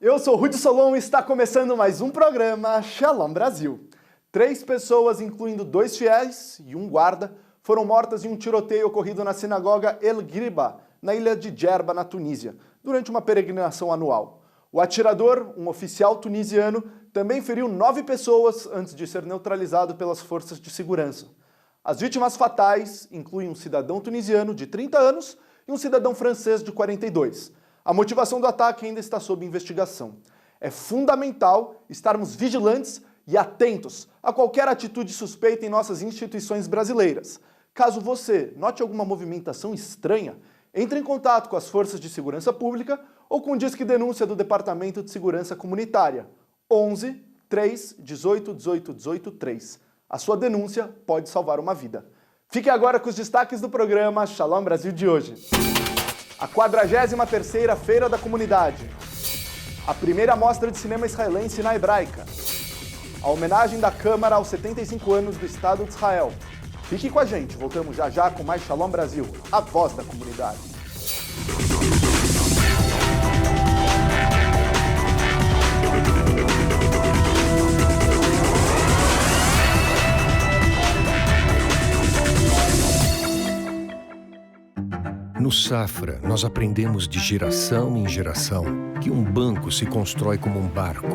Eu sou Rudy Solon e está começando mais um programa Shalom Brasil. 3 pessoas, incluindo 2 fiéis e um guarda, foram mortas em um tiroteio ocorrido na sinagoga El Griba, na ilha de Djerba, na Tunísia, durante uma peregrinação anual. O atirador, um oficial tunisiano, também feriu 9 pessoas antes de ser neutralizado pelas forças de segurança. As vítimas fatais incluem um cidadão tunisiano de 30 anos e um cidadão francês de 42. A motivação do ataque ainda está sob investigação. É fundamental estarmos vigilantes e atentos a qualquer atitude suspeita em nossas instituições brasileiras. Caso você note alguma movimentação estranha, entre em contato com as forças de segurança pública ou com o Disque Denúncia do Departamento de Segurança Comunitária, 11 3 18 18 18 3. A sua denúncia pode salvar uma vida. Fique agora com os destaques do programa Shalom Brasil de hoje. A 43ª Feira da Comunidade. A primeira mostra de cinema israelense na hebraica. A homenagem da Câmara aos 75 anos do Estado de Israel. Fique com a gente, voltamos já já com mais Shalom Brasil, a voz da comunidade. No Safra, nós aprendemos de geração em geração que um banco se constrói como um barco,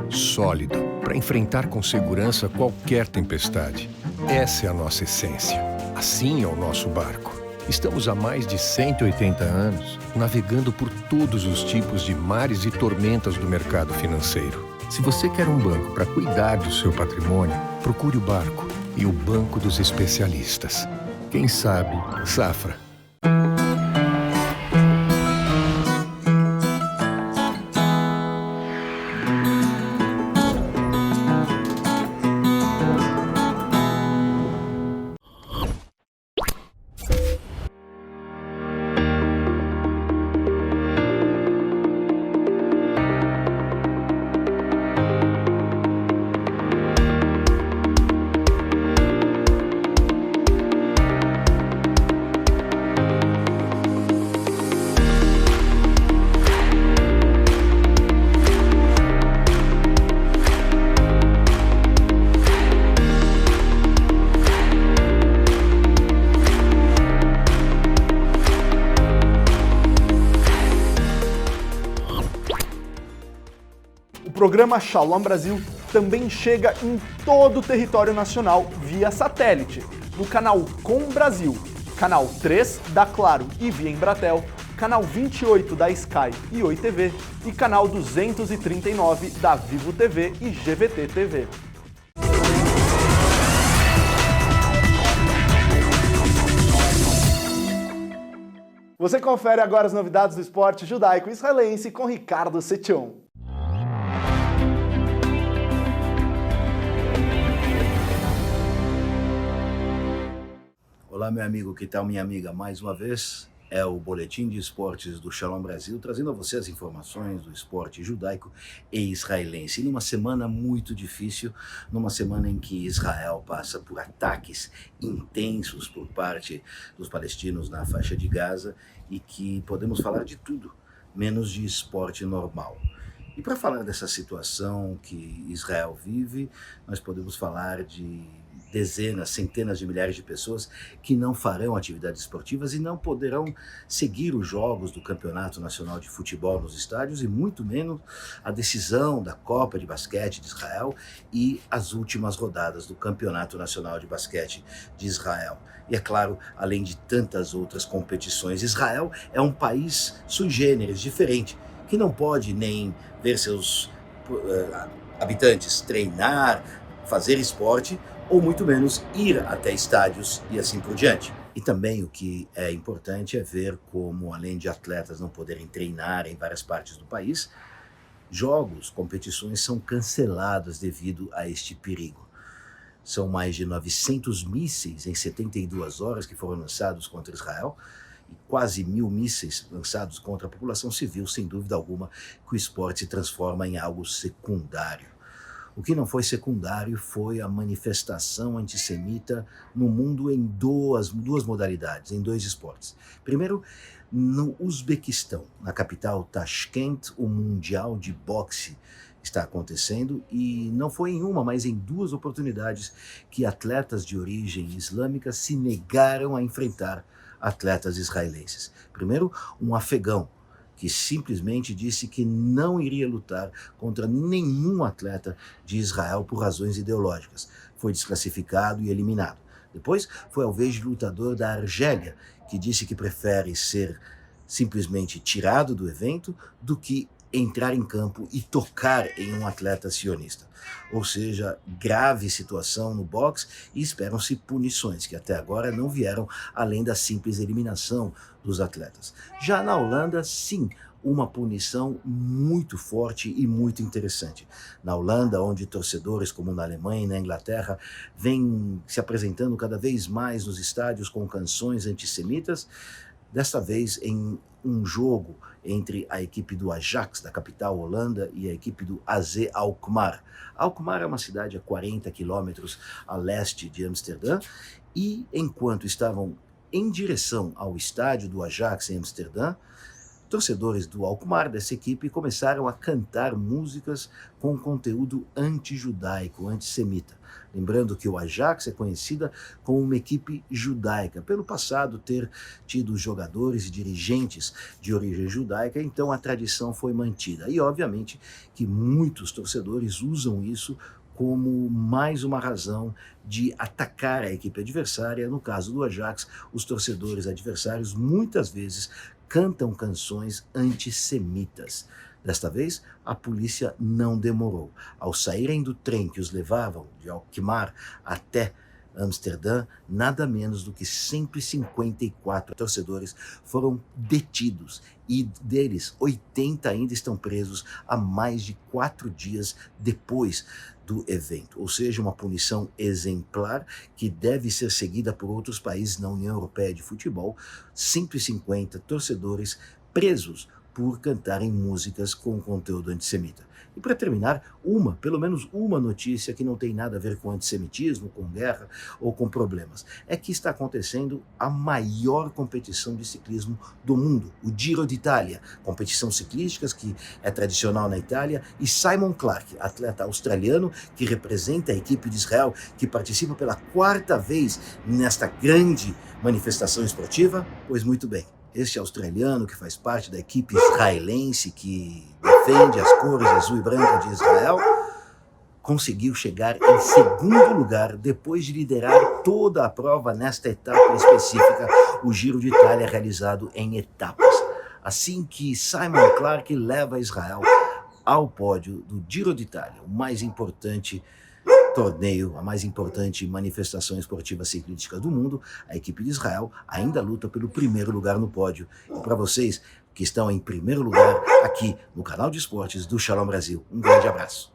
sólido, para enfrentar com segurança qualquer tempestade. Essa é a nossa essência. Assim é o nosso barco. Estamos há mais de 180 anos navegando por todos os tipos de mares e tormentas do mercado financeiro. Se você quer um banco para cuidar do seu patrimônio, procure o Barco e o Banco dos Especialistas. Quem sabe, Safra. O programa Shalom Brasil também chega em todo o território nacional via satélite, no canal Com Brasil, canal 3 da Claro e via Embratel, canal 28 da Sky e Oi TV e canal 239 da Vivo TV e GVT TV. Você confere agora as novidades do esporte judaico-israelense com Ricardo Setion. Olá, meu amigo, que tal, minha amiga? Mais uma vez é o Boletim de Esportes do Shalom Brasil, trazendo a você as informações do esporte judaico e israelense. E numa semana muito difícil, numa semana em que Israel passa por ataques intensos por parte dos palestinos na faixa de Gaza e que podemos falar de tudo, menos de esporte normal. E para falar dessa situação que Israel vive, nós podemos falar de dezenas, centenas de milhares de pessoas que não farão atividades esportivas e não poderão seguir os jogos do Campeonato Nacional de Futebol nos estádios e muito menos a decisão da Copa de Basquete de Israel e as últimas rodadas do Campeonato Nacional de Basquete de Israel. E é claro, além de tantas outras competições, Israel é um país sui generis, diferente, que não pode nem ver seus habitantes treinar, fazer esporte, ou muito menos ir até estádios e assim por diante. E também o que é importante é ver como, além de atletas não poderem treinar em várias partes do país, jogos, competições são canceladas devido a este perigo. São mais de 900 mísseis em 72 horas que foram lançados contra Israel e quase 1.000 mísseis lançados contra a população civil. Sem dúvida alguma que o esporte se transforma em algo secundário. O que não foi secundário foi a manifestação antissemita no mundo em duas modalidades, em 2 esportes. Primeiro, no Uzbequistão, na capital Tashkent, o Mundial de Boxe está acontecendo e não foi em uma, mas em 2 oportunidades que atletas de origem islâmica se negaram a enfrentar atletas israelenses. Primeiro, um afegão que simplesmente disse que não iria lutar contra nenhum atleta de Israel por razões ideológicas. Foi desclassificado e eliminado. Depois foi ao vez de lutador da Argélia, que disse que prefere ser simplesmente tirado do evento do que entrar em campo e tocar em um atleta sionista. Ou seja, grave situação no boxe e esperam-se punições, que até agora não vieram além da simples eliminação dos atletas. Já na Holanda, sim, uma punição muito forte e muito interessante. Na Holanda, onde torcedores, como na Alemanha e na Inglaterra, vêm se apresentando cada vez mais nos estádios com canções antissemitas, desta vez em um jogo entre a equipe do Ajax, da capital Holanda, e a equipe do AZ Alkmaar. Alkmaar é uma cidade a 40 quilômetros a leste de Amsterdã, e enquanto estavam em direção ao estádio do Ajax em Amsterdã, torcedores do Alkmaar, dessa equipe, começaram a cantar músicas com conteúdo anti-judaico, antissemita. Lembrando que o Ajax é conhecida como uma equipe judaica, pelo passado ter tido jogadores e dirigentes de origem judaica, então a tradição foi mantida. E obviamente que muitos torcedores usam isso como mais uma razão de atacar a equipe adversária. No caso do Ajax, os torcedores adversários muitas vezes cantam canções antissemitas. Desta vez, a polícia não demorou. Ao saírem do trem que os levavam de Alkmaar até Amsterdã, nada menos do que 154 torcedores foram detidos e deles 80 ainda estão presos há mais de 4 dias depois do evento. Ou seja, uma punição exemplar que deve ser seguida por outros países na União Europeia de Futebol. 150 torcedores presos por cantarem músicas com conteúdo antissemita. E para terminar, pelo menos uma notícia que não tem nada a ver com antissemitismo, com guerra ou com problemas. É que está acontecendo a maior competição de ciclismo do mundo, o Giro d'Italia, competição ciclística que é tradicional na Itália, e Simon Clarke, atleta australiano que representa a equipe de Israel, que participa pela 4ª vez nesta grande manifestação esportiva. Pois muito bem, este australiano, que faz parte da equipe israelense que defende as cores azul e branca de Israel, conseguiu chegar em 2º lugar depois de liderar toda a prova nesta etapa específica, o Giro d'Italia realizado em etapas. Assim que Simon Clarke leva Israel ao pódio do Giro d'Italia, o mais importante torneio, a mais importante manifestação esportiva ciclística do mundo, a equipe de Israel ainda luta pelo 1º lugar no pódio. E para vocês que estão em 1º lugar aqui no canal de esportes do Shalom Brasil, um grande abraço.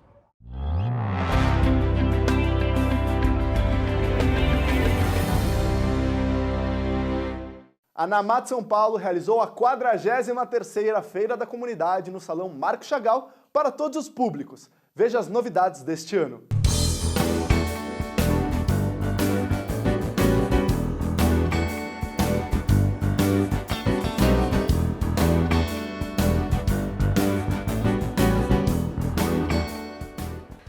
A Namat São Paulo realizou a 43ª Feira da Comunidade no Salão Marco Chagall para todos os públicos. Veja as novidades deste ano.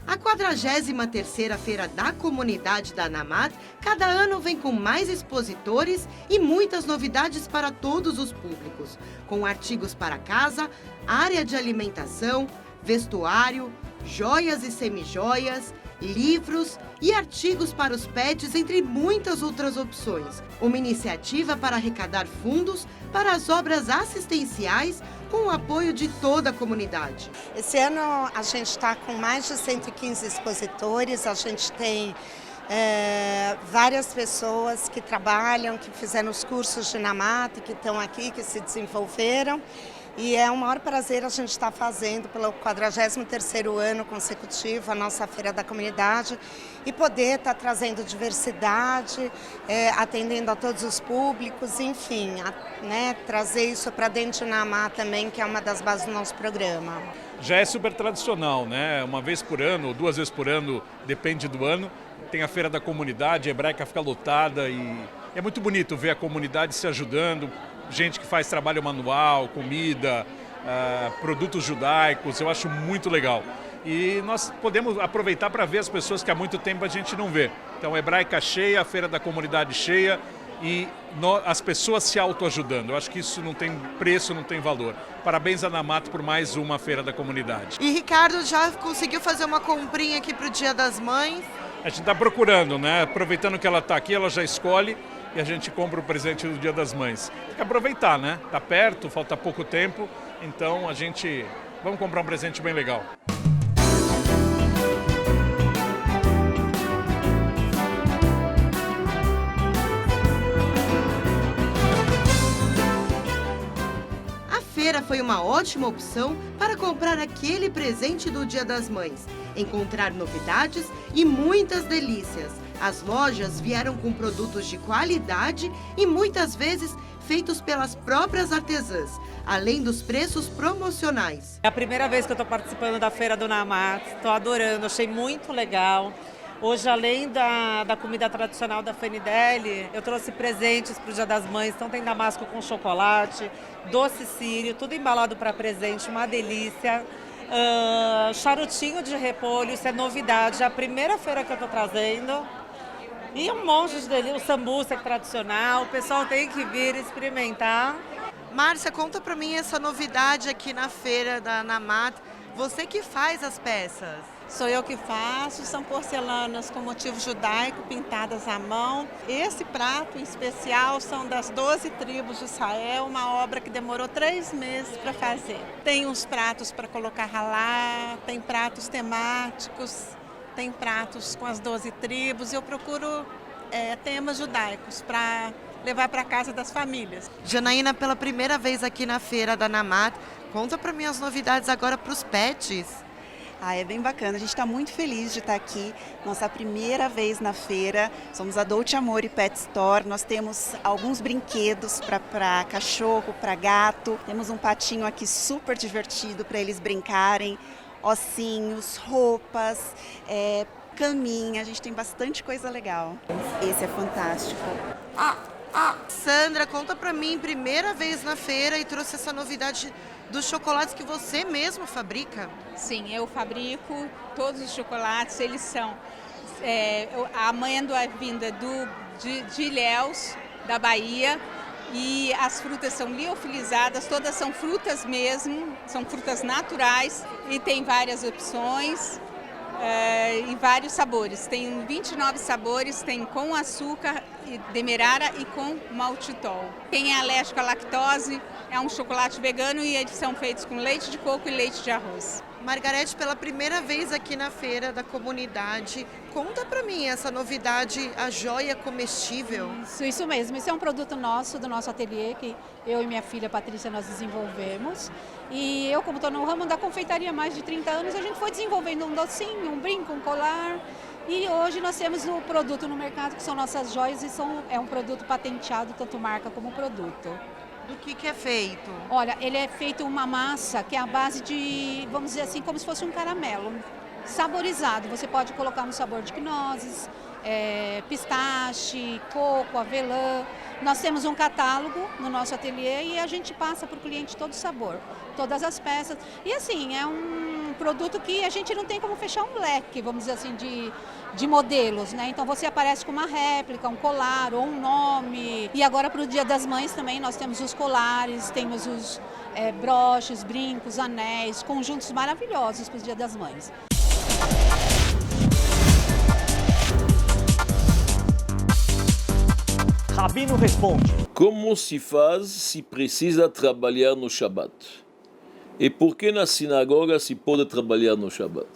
A 43ª Feira da Comunidade da Namat, cada ano vem com mais expositores e muitas novidades para todos os públicos, com artigos para casa, área de alimentação, vestuário, joias e semijoias, livros e artigos para os pets, entre muitas outras opções. Uma iniciativa para arrecadar fundos para as obras assistenciais com o apoio de toda a comunidade. Esse ano a gente está com mais de 115 expositores, a gente tem várias pessoas que trabalham, que fizeram os cursos de Namat, que estão aqui, que se desenvolveram. E é um maior prazer a gente estar fazendo pelo 43º ano consecutivo a nossa Feira da Comunidade e poder estar trazendo diversidade, atendendo a todos os públicos, enfim, né, trazer isso para dentro de Namá também, que é uma das bases do nosso programa. Já é super tradicional, né? Uma vez por ano, ou 2 vezes por ano, depende do ano. Tem a Feira da Comunidade, a Hebraica fica lotada e é muito bonito ver a comunidade se ajudando, gente que faz trabalho manual, comida, produtos judaicos, eu acho muito legal. E nós podemos aproveitar para ver as pessoas que há muito tempo a gente não vê. Então, a Hebraica cheia, a Feira da Comunidade cheia e as pessoas se autoajudando. Eu acho que isso não tem preço, não tem valor. Parabéns a Namat por mais uma Feira da Comunidade. E Ricardo já conseguiu fazer uma comprinha aqui para o Dia das Mães? A gente está procurando, né? Aproveitando que ela está aqui, ela já escolhe e a gente compra o presente do Dia das Mães. Tem que aproveitar, né? Está perto, falta pouco tempo, então vamos comprar um presente bem legal. A feira foi uma ótima opção para comprar aquele presente do Dia das Mães, encontrar novidades e muitas delícias. As lojas vieram com produtos de qualidade e muitas vezes feitos pelas próprias artesãs, além dos preços promocionais. É a primeira vez que eu estou participando da Feira do Namat, estou adorando, achei muito legal. Hoje, além da comida tradicional da Fenidele, eu trouxe presentes para o Dia das Mães. Então tem damasco com chocolate, doce sírio, tudo embalado para presente, uma delícia. Charutinho de repolho, isso é novidade, é a primeira feira que eu estou trazendo. E um monte de delícia, o sambuca é tradicional, o pessoal tem que vir experimentar. Márcia, conta para mim essa novidade aqui na feira da Namat. Você que faz as peças? Sou eu que faço, são porcelanas com motivo judaico pintadas à mão. Esse prato em especial são das 12 tribos de Israel, uma obra que demorou 3 meses para fazer. Tem uns pratos para colocar ralá, tem pratos temáticos, tem pratos com as 12 tribos. Eu procuro temas judaicos para levar para casa das famílias. Janaína, pela primeira vez aqui na feira da Namat, conta para mim as novidades agora para os pets. É bem bacana, a gente está muito feliz de estar aqui, nossa primeira vez na feira, somos a Dolce Amore Pet Store, nós temos alguns brinquedos para cachorro, para gato, temos um patinho aqui super divertido para eles brincarem, ossinhos, roupas, caminha, a gente tem bastante coisa legal. Esse é fantástico. Sandra, conta pra mim, primeira vez na feira e trouxe essa novidade dos chocolates que você mesmo fabrica. Sim, eu fabrico todos os chocolates, eles são a amêndoa vinda de Ilhéus, da Bahia, e as frutas são liofilizadas, todas são frutas mesmo, são frutas naturais e tem várias opções. E vários sabores, tem 29 sabores, tem com açúcar, demerara e com maltitol. Quem é alérgico à lactose, é um chocolate vegano e eles são feitos com leite de coco e leite de arroz. Margarete, pela primeira vez aqui na feira da comunidade, conta pra mim essa novidade, a joia comestível. Isso mesmo, esse é um produto nosso, do nosso ateliê, que eu e minha filha Patrícia nós desenvolvemos. E eu, como estou no ramo da confeitaria há mais de 30 anos, a gente foi desenvolvendo um docinho, um brinco, um colar. E hoje nós temos um produto no mercado que são nossas joias e é um produto patenteado, tanto marca como produto. Do que é feito? Olha, ele é feito uma massa que é a base de, vamos dizer assim, como se fosse um caramelo saborizado. Você pode colocar no sabor de nozes, pistache, coco, avelã. Nós temos um catálogo no nosso ateliê e a gente passa para o cliente todo o sabor, todas as peças. E assim, é um produto que a gente não tem como fechar um leque, vamos dizer assim, de modelos, né? Então você aparece com uma réplica, um colar ou um nome. E agora para o Dia das Mães também nós temos os colares, temos os broches, brincos, anéis, conjuntos maravilhosos para o Dia das Mães. Rabino responde. Como se faz se precisa trabalhar no Shabat? E por que na sinagoga se pode trabalhar no Shabat?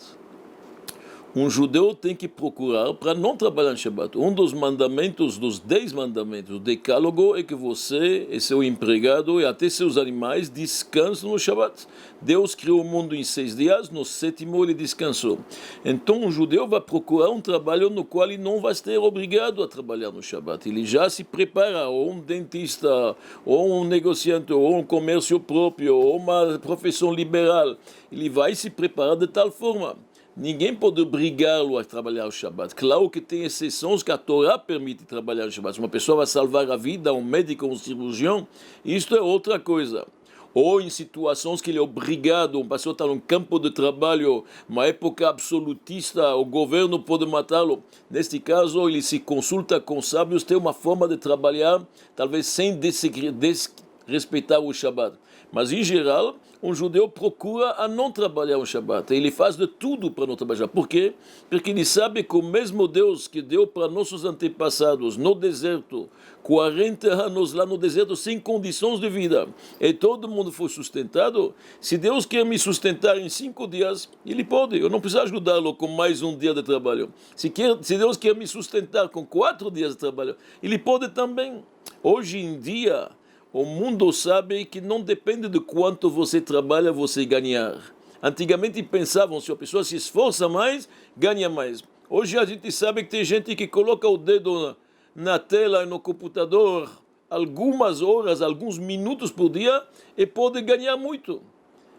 Um judeu tem que procurar para não trabalhar no Shabbat. Um dos mandamentos, dos 10 mandamentos, o decálogo, é que você e seu empregado e até seus animais descansam no Shabbat. Deus criou o mundo em 6 dias, no 7º ele descansou. Então um judeu vai procurar um trabalho no qual ele não vai ser obrigado a trabalhar no Shabbat. Ele já se prepara, ou um dentista, ou um negociante, ou um comércio próprio, ou uma profissão liberal. Ele vai se preparar de tal forma. Ninguém pode obrigá-lo a trabalhar o Shabbat. Claro que tem exceções que a Torá permite trabalhar o Shabbat. Se uma pessoa vai salvar a vida, um médico, um cirurgião, isto é outra coisa. Ou em situações que ele é obrigado, uma pessoa está num campo de trabalho, uma época absolutista, o governo pode matá-lo. Neste caso, ele se consulta com sábios, tem uma forma de trabalhar, talvez sem desrespeitar o Shabbat. Mas, em geral, um judeu procura a não trabalhar o Shabbat. Ele faz de tudo para não trabalhar. Por quê? Porque ele sabe que o mesmo Deus que deu para nossos antepassados no deserto, 40 anos lá no deserto, sem condições de vida, e todo mundo foi sustentado, se Deus quer me sustentar em 5 dias, Ele pode. Eu não preciso ajudá-lo com mais um dia de trabalho. Se Deus quer me sustentar com 4 dias de trabalho, Ele pode também. Hoje em dia, o mundo sabe que não depende de quanto você trabalha, você ganhar. Antigamente pensavam, se a pessoa se esforça mais, ganha mais. Hoje a gente sabe que tem gente que coloca o dedo na tela e no computador algumas horas, alguns minutos por dia e pode ganhar muito.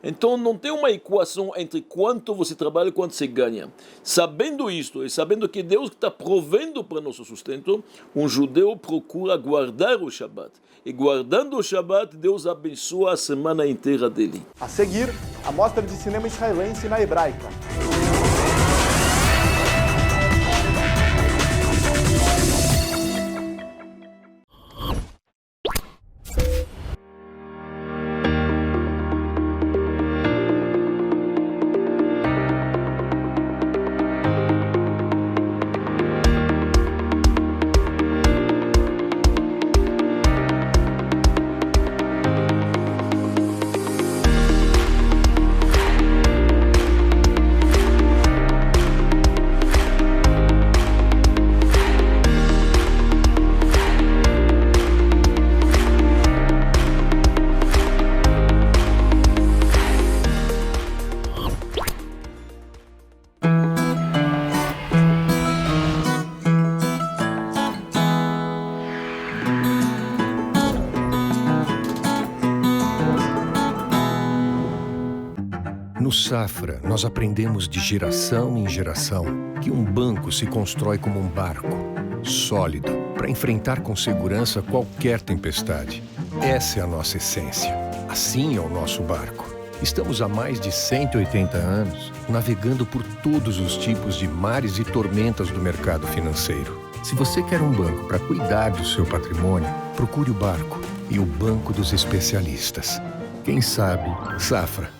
Então não tem uma equação entre quanto você trabalha e quanto você ganha. Sabendo isto e sabendo que Deus está provendo para nosso sustento, um judeu procura guardar o Shabbat. E guardando o Shabbat, Deus abençoa a semana inteira dele. A seguir, a mostra de cinema israelense na Hebraica. No Safra, nós aprendemos de geração em geração que um banco se constrói como um barco, sólido, para enfrentar com segurança qualquer tempestade. Essa é a nossa essência. Assim é o nosso barco. Estamos há mais de 180 anos navegando por todos os tipos de mares e tormentas do mercado financeiro. Se você quer um banco para cuidar do seu patrimônio, procure o Barco e o Banco dos Especialistas. Quem sabe, Safra.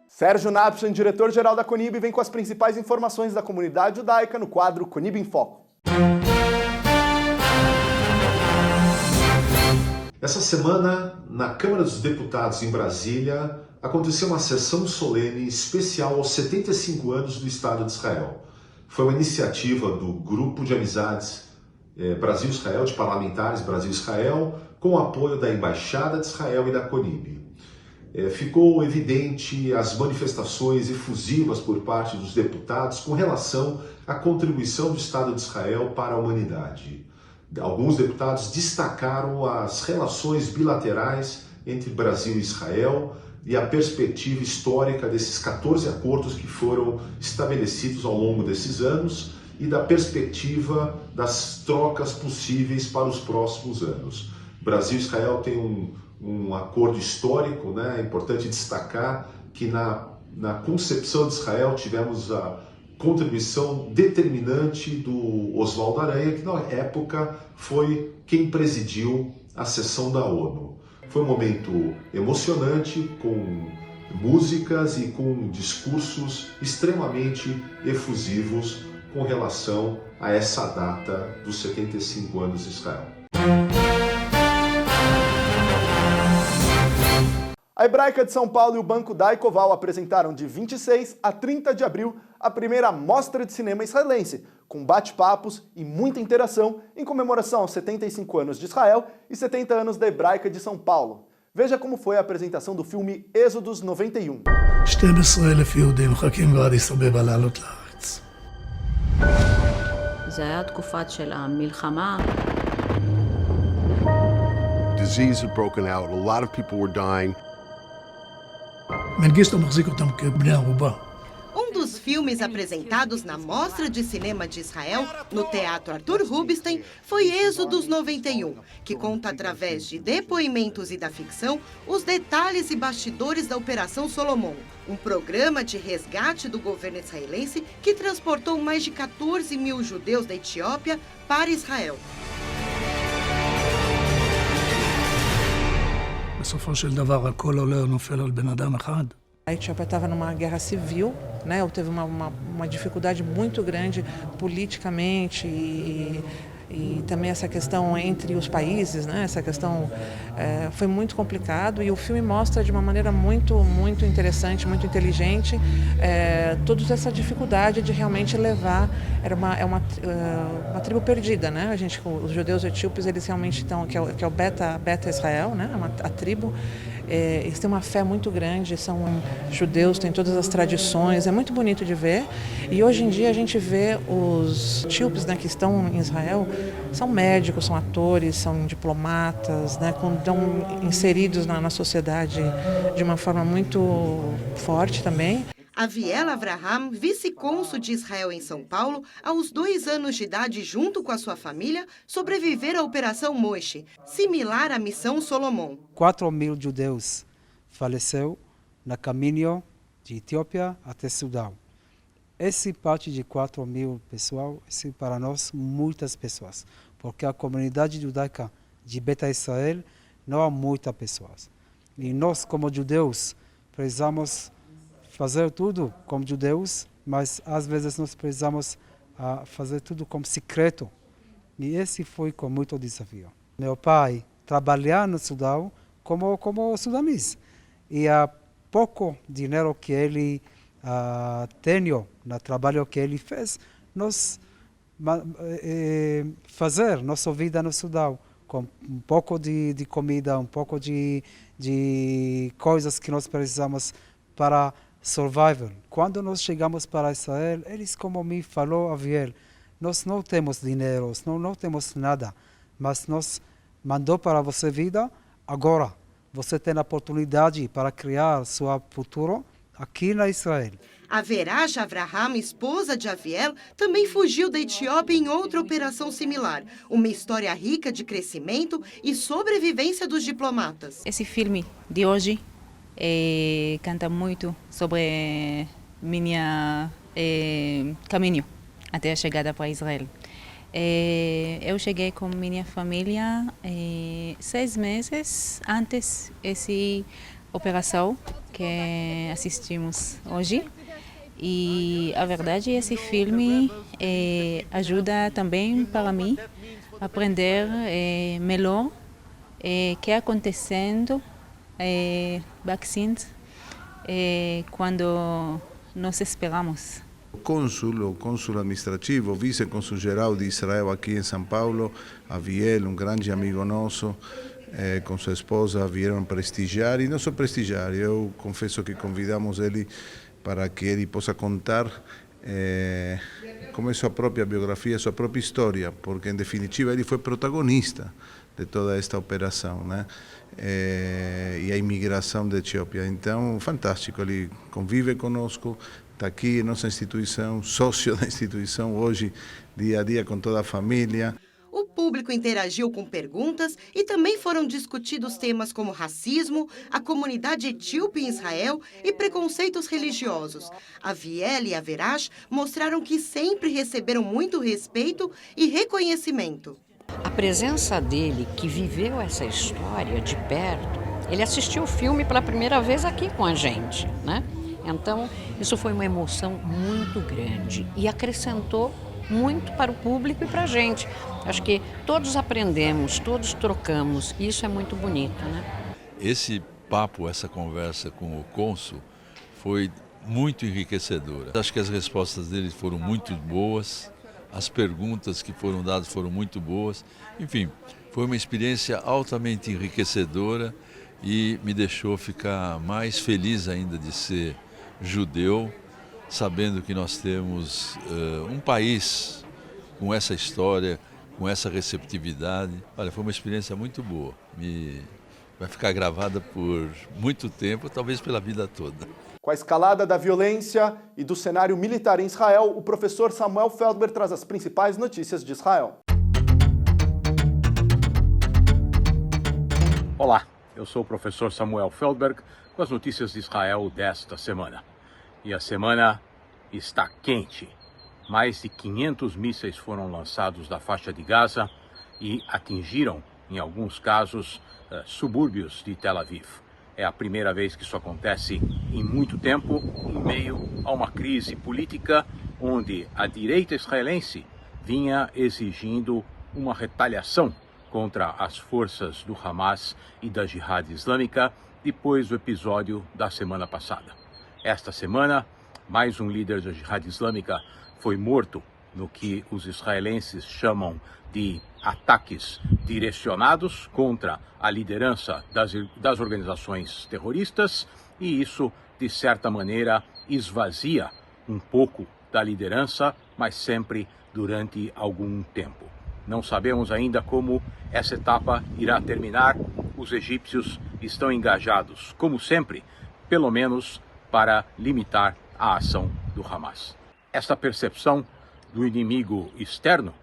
Sérgio Napchan, diretor-geral da Conib, vem com as principais informações da comunidade judaica no quadro Conib em Foco. Essa semana, na Câmara dos Deputados em Brasília, aconteceu uma sessão solene especial aos 75 anos do Estado de Israel. Foi uma iniciativa do Grupo de Amizades Brasil-Israel, de parlamentares Brasil-Israel, com o apoio da Embaixada de Israel e da Conib. Ficou evidente as manifestações efusivas por parte dos deputados com relação à contribuição do Estado de Israel para a humanidade. Alguns deputados destacaram as relações bilaterais entre Brasil e Israel e a perspectiva histórica desses 14 acordos que foram estabelecidos ao longo desses anos e da perspectiva das trocas possíveis para os próximos anos. Brasil e Israel têm um acordo histórico, né? É importante destacar que na concepção de Israel tivemos a contribuição determinante do Oswaldo Aranha, que na época foi quem presidiu a sessão da ONU. Foi um momento emocionante, com músicas e com discursos extremamente efusivos com relação a essa data dos 75 anos de Israel. A Hebraica de São Paulo e o Banco Daicoval apresentaram de 26 a 30 de abril a primeira mostra de cinema israelense, com bate-papos e muita interação em comemoração aos 75 anos de Israel e 70 anos da Hebraica de São Paulo. Veja como foi a apresentação do filme Êxodos 91. 12,000 יהודים מחכים כבר להסתובב לעלות לארץ. זה היה תקופת של המלחמה. Disease had broken out, a lot of people were dying. מנגיסטו מחזיק אותם כבני ערובה. Um dos filmes apresentados na Mostra de Cinema de Israel, no Teatro Arthur Rubinstein, foi Êxodos 91, que conta através de depoimentos e da ficção os detalhes e bastidores da Operação Solomon, um programa de resgate do governo israelense que transportou mais de 14 mil judeus da Etiópia para Israel. בסופו של דבר הכל עולה ונופל על בן אדם אחד. A Etiópia estava numa guerra civil, né? Teve uma dificuldade muito grande politicamente e também essa questão entre os países, né? Essa questão foi muito complicado e o filme mostra de uma maneira muito interessante, muito inteligente, toda essa dificuldade de realmente levar. É uma tribo perdida, né? Os judeus etíopes, eles realmente estão, que é o Beta Israel, né? A tribo. Eles têm uma fé muito grande, são judeus, têm todas as tradições, é muito bonito de ver. E hoje em dia a gente vê os etíopes, né, que estão em Israel, são médicos, são atores, são diplomatas, né, estão inseridos na sociedade de uma forma muito forte também. Aviel Avraham, vice-cônsul de Israel em São Paulo, aos 2 anos de idade, junto com a sua família, sobreviveu à Operação Moshe, similar à Missão Solomon. 4.000 judeus faleceram no caminho de Etiópia até Sudão. Essa parte de 4.000 pessoas, é para nós muitas pessoas, porque a comunidade judaica de Beta Israel não há muitas pessoas. E nós, como judeus, precisamos fazer tudo como judeus, mas às vezes nós precisamos fazer tudo como secreto. E esse foi com muito desafio. Meu pai trabalhava no Sudão como sudanês. E há pouco dinheiro que ele tem no trabalho que ele fez, nós fazer nossa vida no Sudão com um pouco de comida, um pouco de coisas que nós precisamos para survival. Quando nós chegamos para Israel, eles, como me falou Aviel, nós não temos dinheiro, não temos nada, mas nós mandou para você vida, agora você tem a oportunidade para criar seu futuro aqui na Israel. A Verash Avraham, esposa de Aviel, também fugiu da Etiópia em outra operação similar. Uma história rica de crescimento e sobrevivência dos diplomatas. Esse filme de hoje canta muito sobre minha caminho até a chegada para Israel. Eu cheguei com minha família 6 meses antes dessa operação que assistimos hoje. E a verdade, esse filme ajuda também para mim a aprender melhor o que está acontecendo vaccines quando nós esperamos. O cônsul administrativo, o vice-cônsul geral de Israel aqui em São Paulo, Aviel, um grande amigo nosso, com sua esposa, vieram prestigiar, e não só prestigiar, eu confesso que convidamos ele para que ele possa contar como é sua própria biografia, sua própria história, porque em definitiva ele foi protagonista de toda esta operação, né? E a imigração da Etiópia. Então, fantástico, ele convive conosco, está aqui em nossa instituição, sócio da instituição hoje, dia a dia com toda a família. O público interagiu com perguntas e também foram discutidos temas como racismo, a comunidade etíope em Israel e preconceitos religiosos. Aviel e Verash mostraram que sempre receberam muito respeito e reconhecimento. A presença dele, que viveu essa história de perto, ele assistiu o filme pela primeira vez aqui com a gente, né? Então, isso foi uma emoção muito grande e acrescentou muito para o público e para a gente. Acho que todos aprendemos, todos trocamos, e isso é muito bonito, né? Esse papo, essa conversa com o cônsul foi muito enriquecedora. Acho que as respostas dele foram muito boas, as perguntas que foram dadas foram muito boas. Enfim, foi uma experiência altamente enriquecedora e me deixou ficar mais feliz ainda de ser judeu, sabendo que nós temos um país com essa história, com essa receptividade. Olha, foi uma experiência muito boa. Vai ficar gravada por muito tempo, talvez pela vida toda. Com a escalada da violência e do cenário militar em Israel, o professor Samuel Feldberg traz as principais notícias de Israel. Olá, eu sou o professor Samuel Feldberg com as notícias de Israel desta semana. E a semana está quente. Mais de 500 mísseis foram lançados da faixa de Gaza e atingiram, em alguns casos, subúrbios de Tel Aviv. É a primeira vez que isso acontece em muito tempo, em meio a uma crise política onde a direita israelense vinha exigindo uma retaliação contra as forças do Hamas e da Jihad Islâmica depois do episódio da semana passada. Esta semana, mais um líder da Jihad Islâmica foi morto no que os israelenses chamam de ataques direcionados contra a liderança das organizações terroristas, e isso, de certa maneira, esvazia um pouco da liderança, mas sempre durante algum tempo. Não sabemos ainda como essa etapa irá terminar. Os egípcios estão engajados, como sempre, pelo menos para limitar a ação do Hamas. Esta percepção do inimigo externo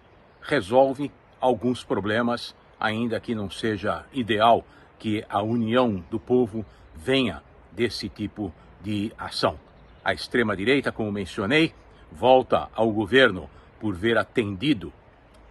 resolve alguns problemas, ainda que não seja ideal que a união do povo venha desse tipo de ação. A extrema-direita, como mencionei, volta ao governo por ver atendido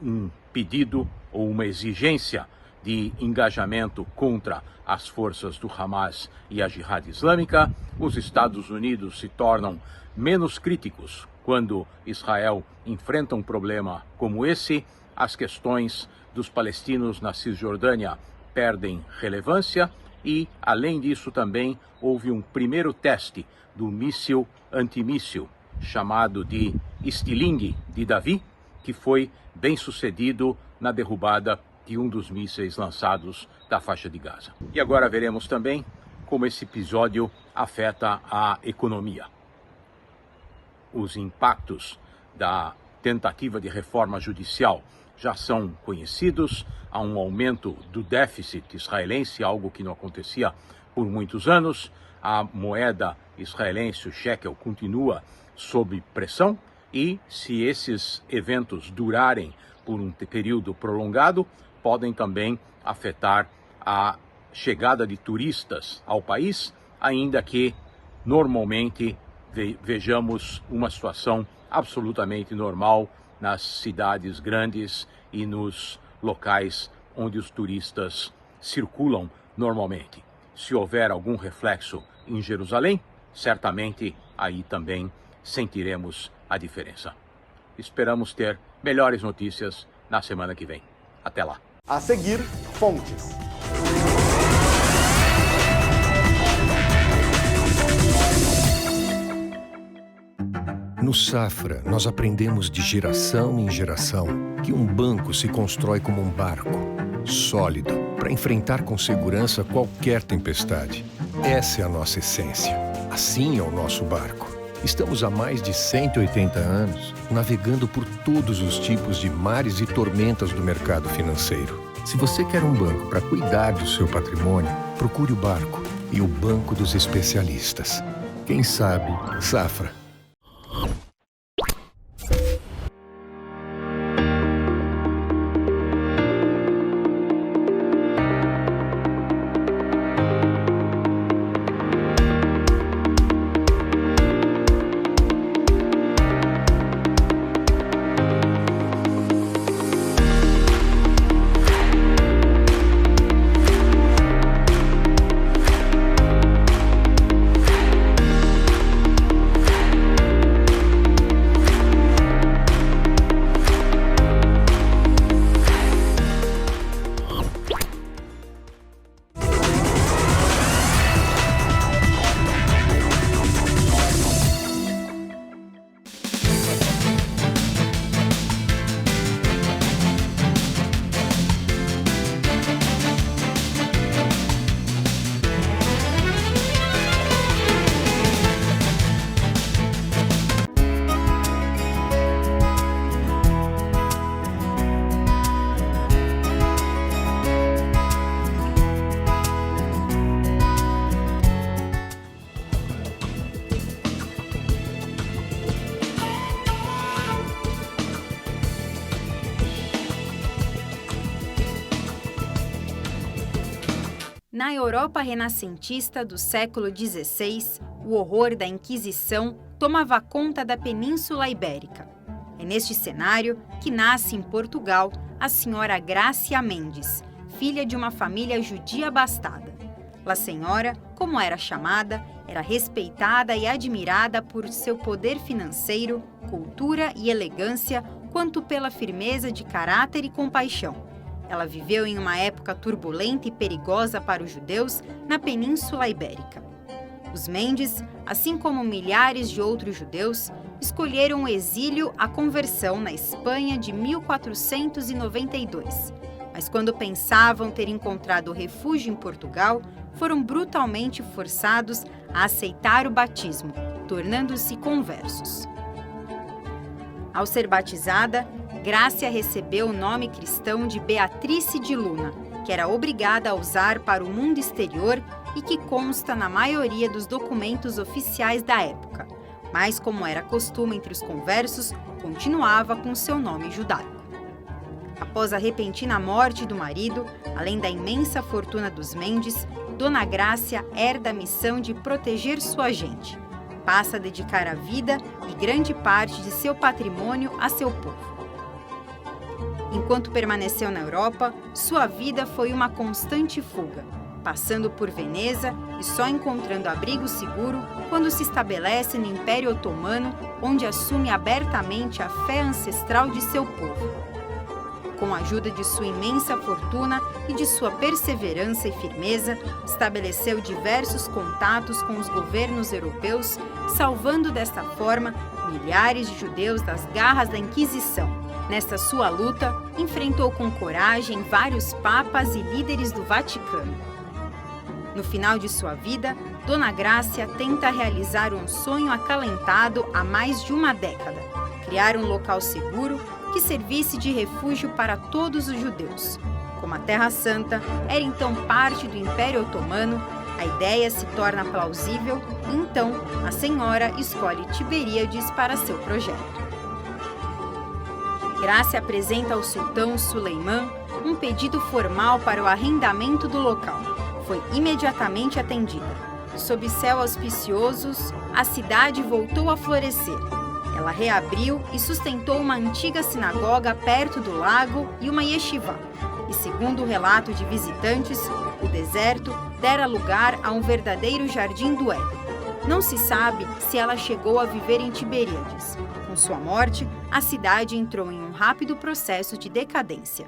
um pedido ou uma exigência de engajamento contra as forças do Hamas e a Jihad Islâmica. Os Estados Unidos se tornam menos críticos quando Israel enfrenta um problema como esse. As questões dos palestinos na Cisjordânia perdem relevância e, além disso, também houve um primeiro teste do míssil antimíssil chamado de Stiling de Davi, que foi bem sucedido na derrubada de um dos mísseis lançados da faixa de Gaza. E agora veremos também como esse episódio afeta a economia. Os impactos da tentativa de reforma judicial já são conhecidos. Há um aumento do déficit israelense, algo que não acontecia por muitos anos. A moeda israelense, o shekel, continua sob pressão e, se esses eventos durarem por um período prolongado, podem também afetar a chegada de turistas ao país, ainda que normalmente vejamos uma situação absolutamente normal nas cidades grandes e nos locais onde os turistas circulam normalmente. Se houver algum reflexo em Jerusalém, certamente aí também sentiremos a diferença. Esperamos ter melhores notícias na semana que vem. Até lá. A seguir, fontes. No Safra, nós aprendemos de geração em geração que um banco se constrói como um barco, sólido, para enfrentar com segurança qualquer tempestade. Essa é a nossa essência. Assim é o nosso barco. Estamos há mais de 180 anos navegando por todos os tipos de mares e tormentas do mercado financeiro. Se você quer um banco para cuidar do seu patrimônio, procure o Barco e o Banco dos Especialistas. Quem sabe, Safra. Na Europa renascentista do século XVI, o horror da Inquisição tomava conta da Península Ibérica. É neste cenário que nasce em Portugal a senhora Grácia Mendes, filha de uma família judia abastada. La Senhora, como era chamada, era respeitada e admirada por seu poder financeiro, cultura e elegância, quanto pela firmeza de caráter e compaixão. Ela viveu em uma época turbulenta e perigosa para os judeus na Península Ibérica. Os Mendes, assim como milhares de outros judeus, escolheram o exílio à conversão na Espanha de 1492. Mas quando pensavam ter encontrado refúgio em Portugal, foram brutalmente forçados a aceitar o batismo, tornando-se conversos. Ao ser batizada, Grácia recebeu o nome cristão de Beatrice de Luna, que era obrigada a usar para o mundo exterior e que consta na maioria dos documentos oficiais da época, mas como era costume entre os conversos, continuava com seu nome judaico. Após a repentina morte do marido, além da imensa fortuna dos Mendes, Dona Grácia herda a missão de proteger sua gente. Passa a dedicar a vida e grande parte de seu patrimônio a seu povo. Enquanto permaneceu na Europa, sua vida foi uma constante fuga, passando por Veneza e só encontrando abrigo seguro quando se estabelece no Império Otomano, onde assume abertamente a fé ancestral de seu povo. Com a ajuda de sua imensa fortuna e de sua perseverança e firmeza, estabeleceu diversos contatos com os governos europeus, salvando desta forma milhares de judeus das garras da Inquisição. Nesta sua luta, enfrentou com coragem vários papas e líderes do Vaticano. No final de sua vida, Dona Grácia tenta realizar um sonho acalentado há mais de uma década: criar um local seguro que servisse de refúgio para todos os judeus. Como a Terra Santa era então parte do Império Otomano, a ideia se torna plausível e então a senhora escolhe Tiberíades para seu projeto. Grácia apresenta ao sultão Suleimã um pedido formal para o arrendamento do local. Foi imediatamente atendida. Sob céu auspiciosos, a cidade voltou a florescer. Ela reabriu e sustentou uma antiga sinagoga perto do lago e uma yeshivá. E segundo o relato de visitantes, o deserto dera lugar a um verdadeiro jardim do Éden. Não se sabe se ela chegou a viver em Tiberíades. Com sua morte, a cidade entrou em um rápido processo de decadência.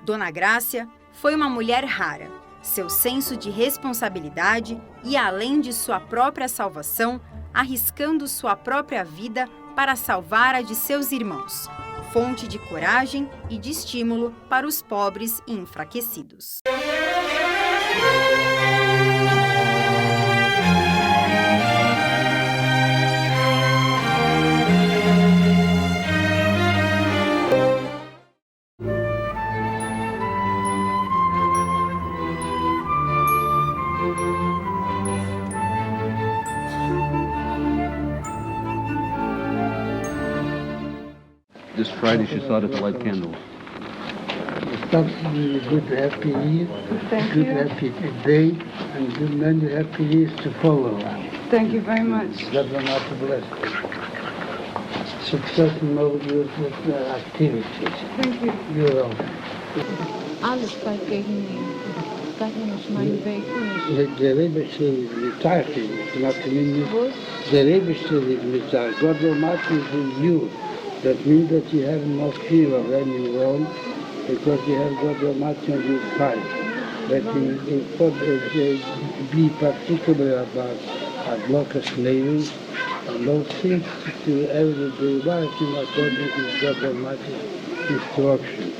Dona Grácia foi uma mulher rara. Seu senso de responsabilidade ia além de sua própria salvação, arriscando sua própria vida para salvar a de seus irmãos, fonte de coragem e de estímulo para os pobres e enfraquecidos. This Friday she started to light candles. It's absolutely good happy year, good happy day, and good many happy years to follow. Thank you very much. God Almighty bless. Success in all your activities. Thank you. You're welcome. Alles gaat gegen mijn weg. Der Rebeste mit Zeichen, der Rebeste mit Zeichen. God Almighty is in you. That means that you have no fear of any wrong, because you have God Almighty on your side. But be particular about local slavery and those things to everyday life in accordance with God Almighty's instruction.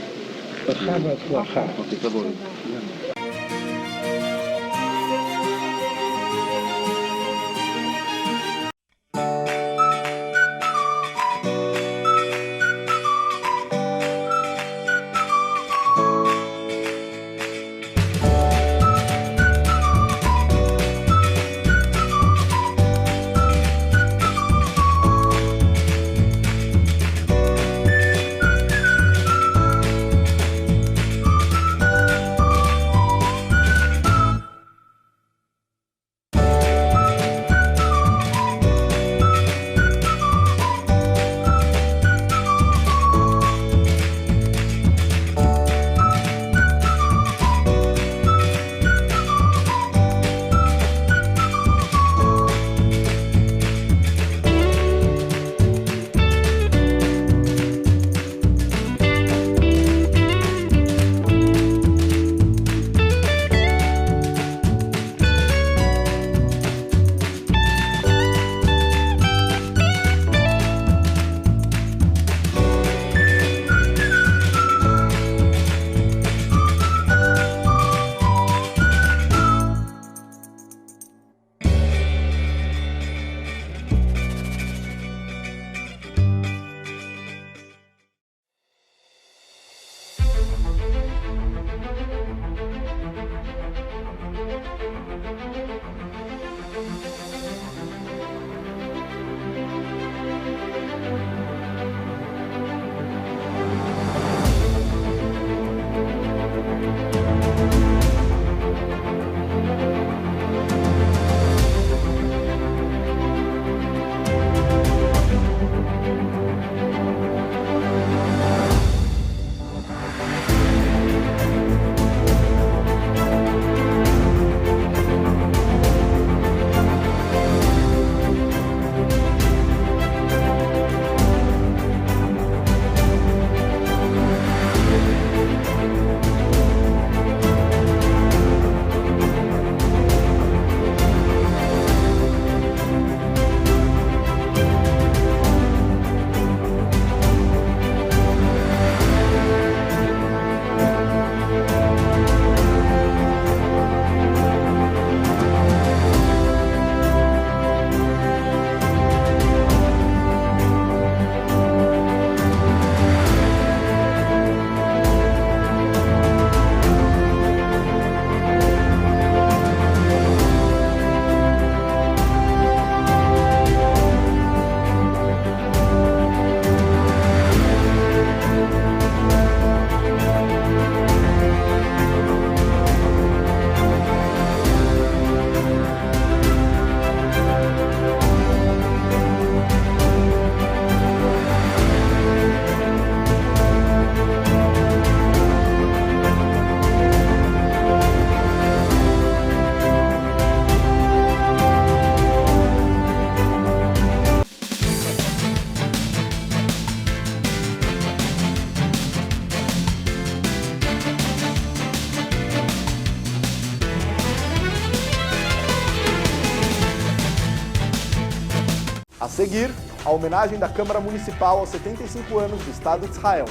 A seguir, a homenagem da Câmara Municipal aos 75 anos do Estado de Israel.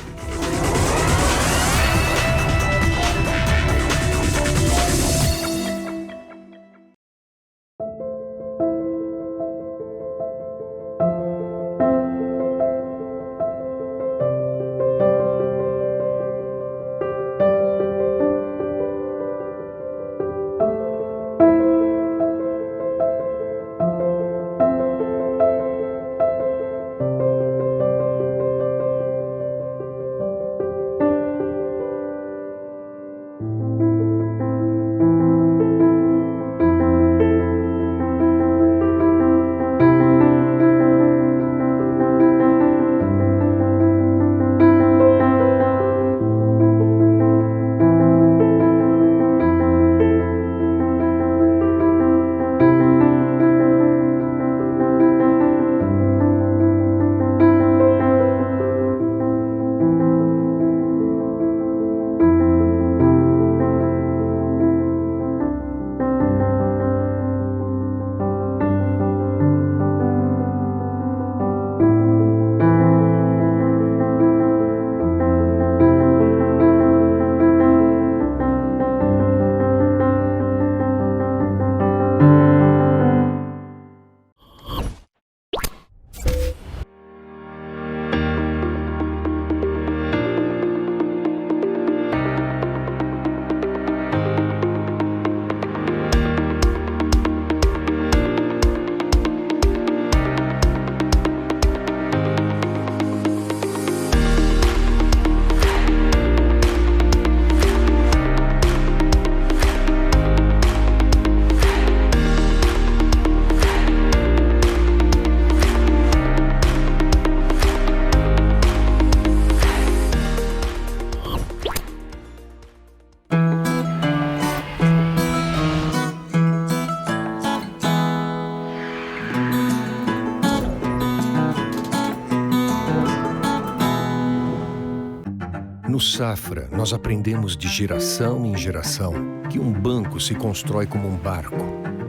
No Safra, nós aprendemos de geração em geração que um banco se constrói como um barco,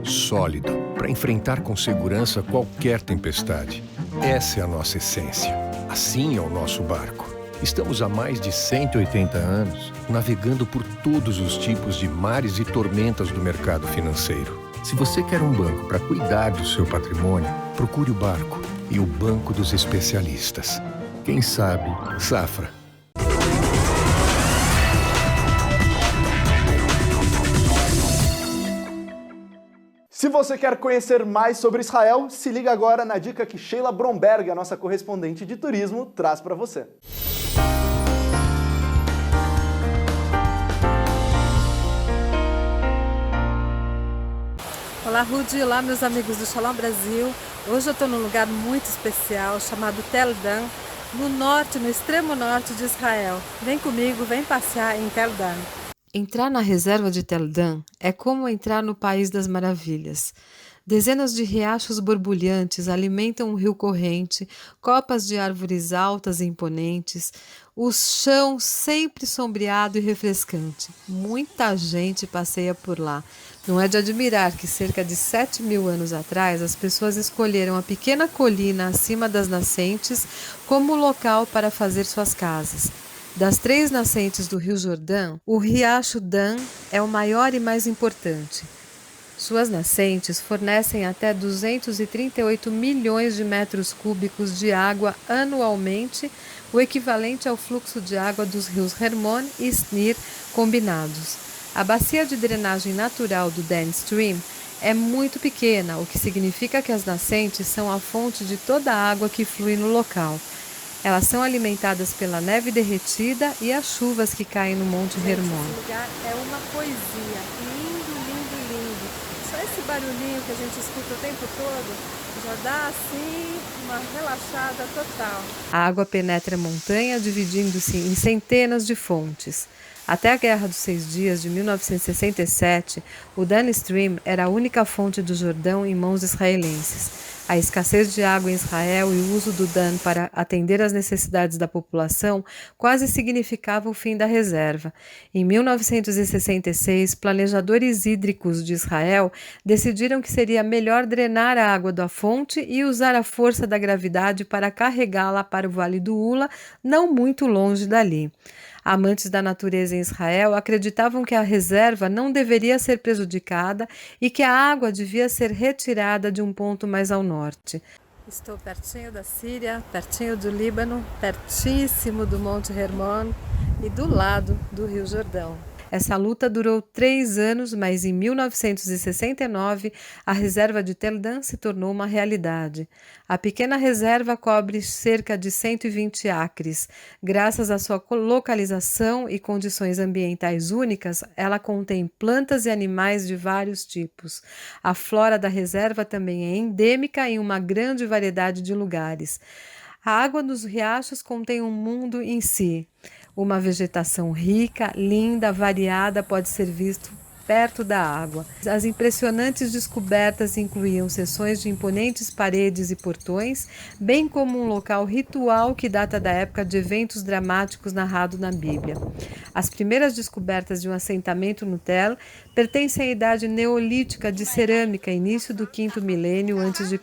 sólido, para enfrentar com segurança qualquer tempestade. Essa é a nossa essência. Assim é o nosso barco. Estamos há mais de 180 anos navegando por todos os tipos de mares e tormentas do mercado financeiro. Se você quer um banco para cuidar do seu patrimônio, procure o Barco e o Banco dos Especialistas. Quem sabe, Safra. Se você quer conhecer mais sobre Israel, se liga agora na dica que Sheila Bromberg, a nossa correspondente de turismo, traz para você. Olá, Rudy. Olá, meus amigos do Shalom Brasil. Hoje eu estou num lugar muito especial chamado Tel Dan, no norte, no extremo norte de Israel. Vem comigo, vem passear em Tel Dan. Entrar na reserva de Tel Dan é como entrar no País das Maravilhas. Dezenas de riachos borbulhantes alimentam o rio corrente, copas de árvores altas e imponentes, o chão sempre sombreado e refrescante. Muita gente passeia por lá. Não é de admirar que cerca de 7.000 anos atrás as pessoas escolheram a pequena colina acima das nascentes como local para fazer suas casas. Das 3 nascentes do Rio Jordão, o Riacho Dan é o maior e mais importante. Suas nascentes fornecem até 238 milhões de metros cúbicos de água anualmente, o equivalente ao fluxo de água dos rios Hermon e Snir combinados. A bacia de drenagem natural do Dan Stream é muito pequena, o que significa que as nascentes são a fonte de toda a água que flui no local. Elas são alimentadas pela neve derretida e as chuvas que caem no Monte Hermon. Esse lugar é uma poesia, lindo, lindo, lindo. Só esse barulhinho que a gente escuta o tempo todo já dá assim uma relaxada total. A água penetra a montanha, dividindo-se em centenas de fontes. Até a Guerra dos 6 Dias de 1967, o Dan Stream era a única fonte do Jordão em mãos israelenses. A escassez de água em Israel e o uso do Dan para atender às necessidades da população quase significava o fim da reserva. Em 1966, planejadores hídricos de Israel decidiram que seria melhor drenar a água da fonte e usar a força da gravidade para carregá-la para o Vale do Ula, não muito longe dali. Amantes da natureza em Israel acreditavam que a reserva não deveria ser prejudicada e que a água devia ser retirada de um ponto mais ao norte. Estou pertinho da Síria, pertinho do Líbano, pertíssimo do Monte Hermon e do lado do Rio Jordão. Essa luta durou 3 anos, mas em 1969 a reserva de Tel Dan se tornou uma realidade. A pequena reserva cobre cerca de 120 acres. Graças à sua localização e condições ambientais únicas, ela contém plantas e animais de vários tipos. A flora da reserva também é endêmica em uma grande variedade de lugares. A água dos riachos contém um mundo em si. Uma vegetação rica, linda, variada pode ser visto perto da água. As impressionantes descobertas incluíam seções de imponentes paredes e portões, bem como um local ritual que data da época de eventos dramáticos narrados na Bíblia. As primeiras descobertas de um assentamento no Tel pertencem à idade neolítica de cerâmica, início do 5º milênio a.C.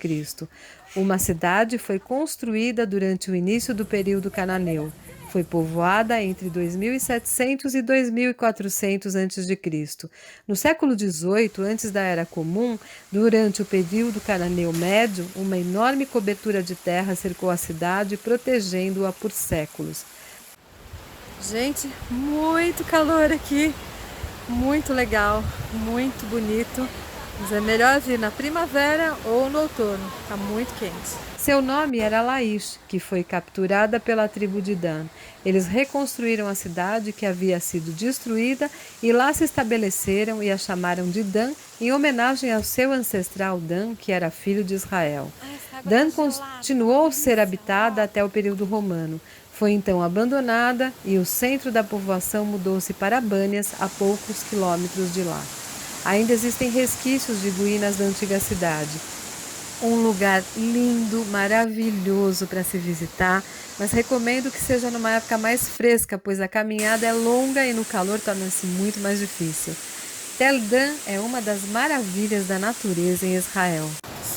Uma cidade foi construída durante o início do período cananeu. Foi povoada entre 2700 e 2400 a.C. No século XVIII, antes da Era Comum, durante o período cananeu médio, uma enorme cobertura de terra cercou a cidade, protegendo-a por séculos. Gente, muito calor aqui, muito legal, muito bonito. Mas é melhor vir na primavera ou no outono, está muito quente. Seu nome era Laish, que foi capturada pela tribo de Dan. Eles reconstruíram a cidade que havia sido destruída e lá se estabeleceram e a chamaram de Dan em homenagem ao seu ancestral Dan, que era filho de Israel. Dan continuou a ser habitada até o período romano. Foi então abandonada e o centro da povoação mudou-se para Bânias, a poucos quilômetros de lá. Ainda existem resquícios de ruínas da antiga cidade. Um lugar lindo, maravilhoso para se visitar, mas recomendo que seja numa época mais fresca, pois a caminhada é longa e no calor torna-se muito mais difícil. Tel Dan é uma das maravilhas da natureza em Israel.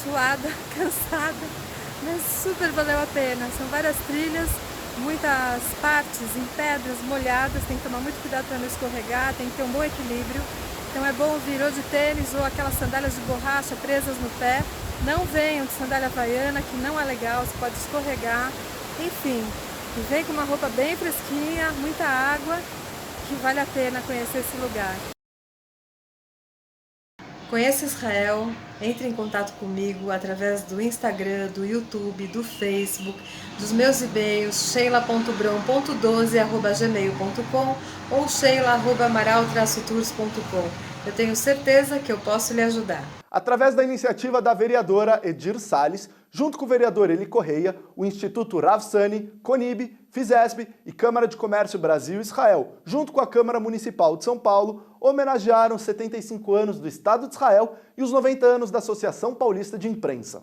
Suada, cansada, mas super valeu a pena. São várias trilhas, muitas partes em pedras molhadas, tem que tomar muito cuidado para não escorregar, tem que ter um bom equilíbrio. Então é bom vir ou de tênis ou aquelas sandálias de borracha presas no pé. Não venham de sandália havaiana, que não é legal, você pode escorregar. Enfim, vem com uma roupa bem fresquinha, muita água, que vale a pena conhecer esse lugar. Conheça Israel, entre em contato comigo através do Instagram, do YouTube, do Facebook, dos meus e-mails sheila.brom.12@gmail.com ou sheila@amaral-tours.com. Eu tenho certeza que eu posso lhe ajudar. Através da iniciativa da vereadora Edir Salles, junto com o vereador Eli Correia, o Instituto Rav Sani, Conib, Fizesp e Câmara de Comércio Brasil-Israel, junto com a Câmara Municipal de São Paulo, homenagearam os 75 anos do Estado de Israel e os 90 anos da Associação Paulista de Imprensa.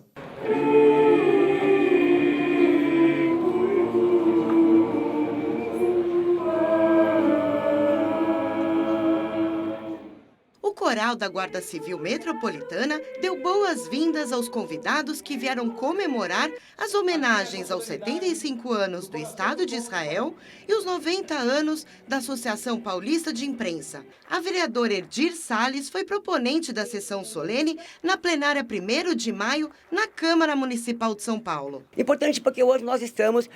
O Coral da Guarda Civil Metropolitana deu boas-vindas aos convidados que vieram comemorar as homenagens aos 75 anos do Estado de Israel e os 90 anos da Associação Paulista de Imprensa. A vereadora Edir Salles foi proponente da sessão solene na plenária 1º de maio na Câmara Municipal de São Paulo. Importante porque hoje nós estamos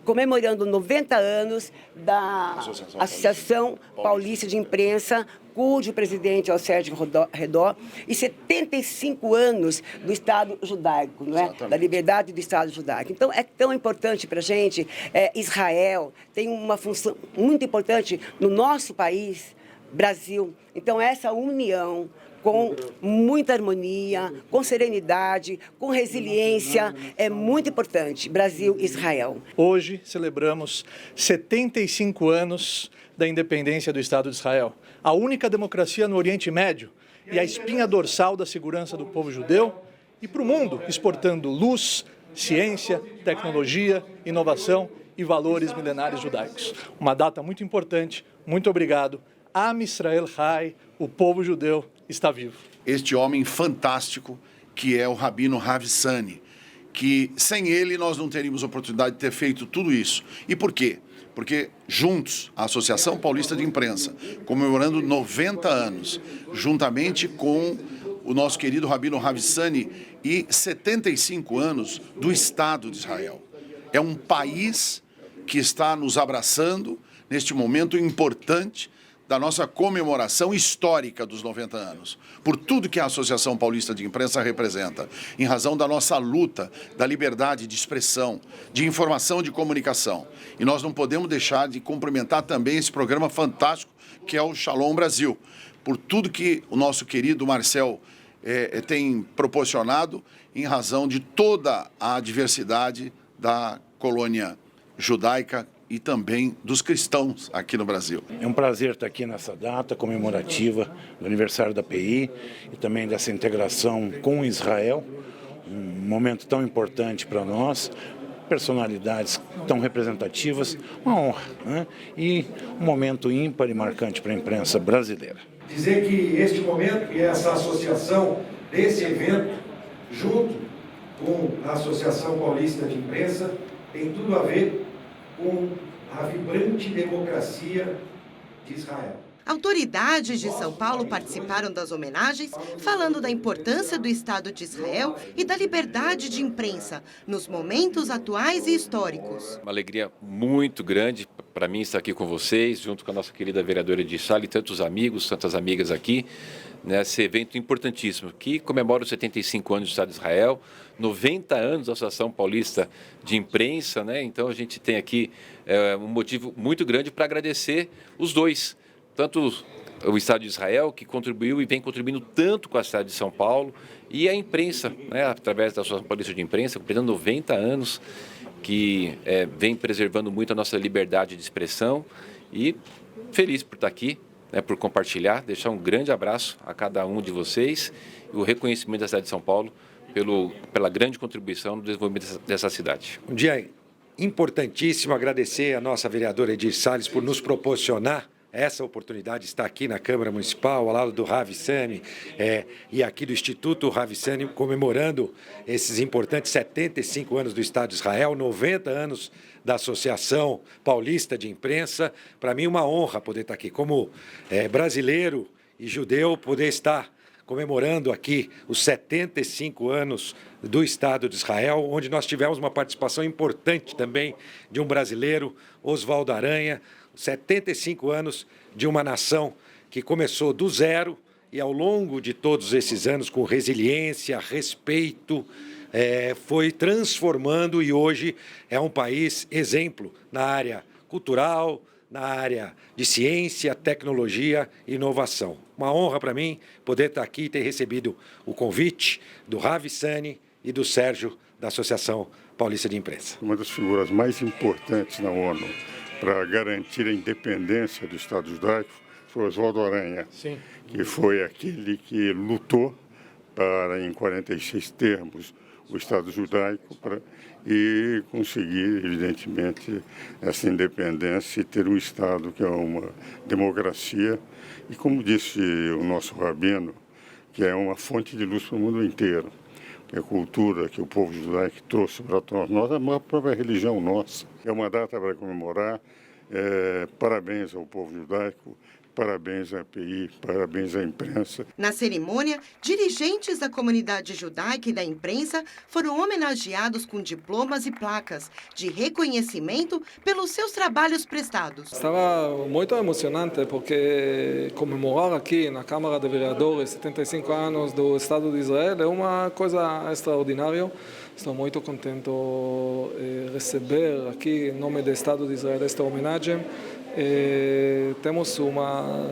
comemorando 90 anos da Associação Paulista de Imprensa, cujo presidente é o Sérgio Redó, e 75 anos do Estado judaico, não é? Da liberdade do Estado judaico. Então, é tão importante para a gente. Israel tem uma função muito importante no nosso país, Brasil. Então, essa união com muita harmonia, com serenidade, com resiliência, é muito importante. Brasil e Israel. Hoje celebramos 75 anos da independência do Estado de Israel. A única democracia no Oriente Médio e a espinha dorsal da segurança do povo judeu e para o mundo, exportando luz, ciência, tecnologia, inovação e valores milenares judaicos. Uma data muito importante. Muito obrigado. Am Israel Chai, o povo judeu está vivo. Este homem fantástico que é o Rabino Rav Sani, que sem ele nós não teríamos oportunidade de ter feito tudo isso. E por quê? Porque juntos, a Associação Paulista de Imprensa, comemorando 90 anos, juntamente com o nosso querido Rabino Rav Sani e 75 anos do Estado de Israel. É um país que está nos abraçando neste momento importante da nossa comemoração histórica dos 90 anos, por tudo que a Associação Paulista de Imprensa representa, em razão da nossa luta, da liberdade de expressão, de informação, de comunicação. E nós não podemos deixar de cumprimentar também esse programa fantástico que é o Shalom Brasil, por tudo que o nosso querido Marcel tem proporcionado em razão de toda a diversidade da colônia judaica e também dos cristãos aqui no Brasil. É um prazer estar aqui nessa data comemorativa do aniversário da PI e também dessa integração com Israel, um momento tão importante para nós, personalidades tão representativas, uma honra, né? E um momento ímpar e marcante para a imprensa brasileira. Dizer que este momento e essa associação desse evento, junto com a Associação Paulista de Imprensa, tem tudo a ver com a vibrante democracia de Israel. Autoridades de São Paulo participaram das homenagens, falando da importância do Estado de Israel e da liberdade de imprensa nos momentos atuais e históricos. Uma alegria muito grande para mim estar aqui com vocês, junto com a nossa querida vereadora Edith Salles e tantos amigos, tantas amigas aqui, nesse evento importantíssimo, que comemora os 75 anos do Estado de Israel, 90 anos da Associação Paulista de Imprensa, né? Então a gente tem aqui um motivo muito grande para agradecer os dois, tanto o Estado de Israel, que contribuiu e vem contribuindo tanto com a cidade de São Paulo, e a imprensa, né, através da Associação Paulista de Imprensa, completando 90 anos, que vem preservando muito a nossa liberdade de expressão, e feliz por estar aqui, né, por compartilhar, deixar um grande abraço a cada um de vocês e o reconhecimento da cidade de São Paulo pela grande contribuição no desenvolvimento dessa cidade. Um dia importantíssimo, agradecer a nossa vereadora Edith Salles por nos proporcionar essa oportunidade de estar aqui na Câmara Municipal, ao lado do Rav Sani, e aqui do Instituto Rav Sani, comemorando esses importantes 75 anos do Estado de Israel, 90 anos da Associação Paulista de Imprensa. Para mim, uma honra poder estar aqui. Como brasileiro e judeu, poder estar comemorando aqui os 75 anos do Estado de Israel, onde nós tivemos uma participação importante também de um brasileiro, Oswaldo Aranha, 75 anos de uma nação que começou do zero e ao longo de todos esses anos, com resiliência, respeito, foi transformando e hoje é um país exemplo na área cultural, na área de ciência, tecnologia e inovação. Uma honra para mim poder estar aqui e ter recebido o convite do Rav Sani e do Sérgio, da Associação Paulista de Imprensa. Uma das figuras mais importantes na ONU para garantir a independência do Estado judaico foi Oswaldo Aranha, sim, que foi aquele que lutou para, em 46 termos, o Estado judaico e conseguir, evidentemente, essa independência e ter um Estado que é uma democracia e, como disse o nosso rabino, que é uma fonte de luz para o mundo inteiro. Que a cultura que o povo judaico trouxe para todos nós, a própria religião nossa. É uma data para comemorar. Parabéns ao povo judaico, parabéns à API, parabéns à imprensa. Na cerimônia, dirigentes da comunidade judaica e da imprensa foram homenageados com diplomas e placas de reconhecimento pelos seus trabalhos prestados. Estava muito emocionante porque comemorar aqui na Câmara de Vereadores 75 anos do Estado de Israel é uma coisa extraordinária. Estou muito contente de receber aqui, em nome do Estado de Israel, esta homenagem. Temos uma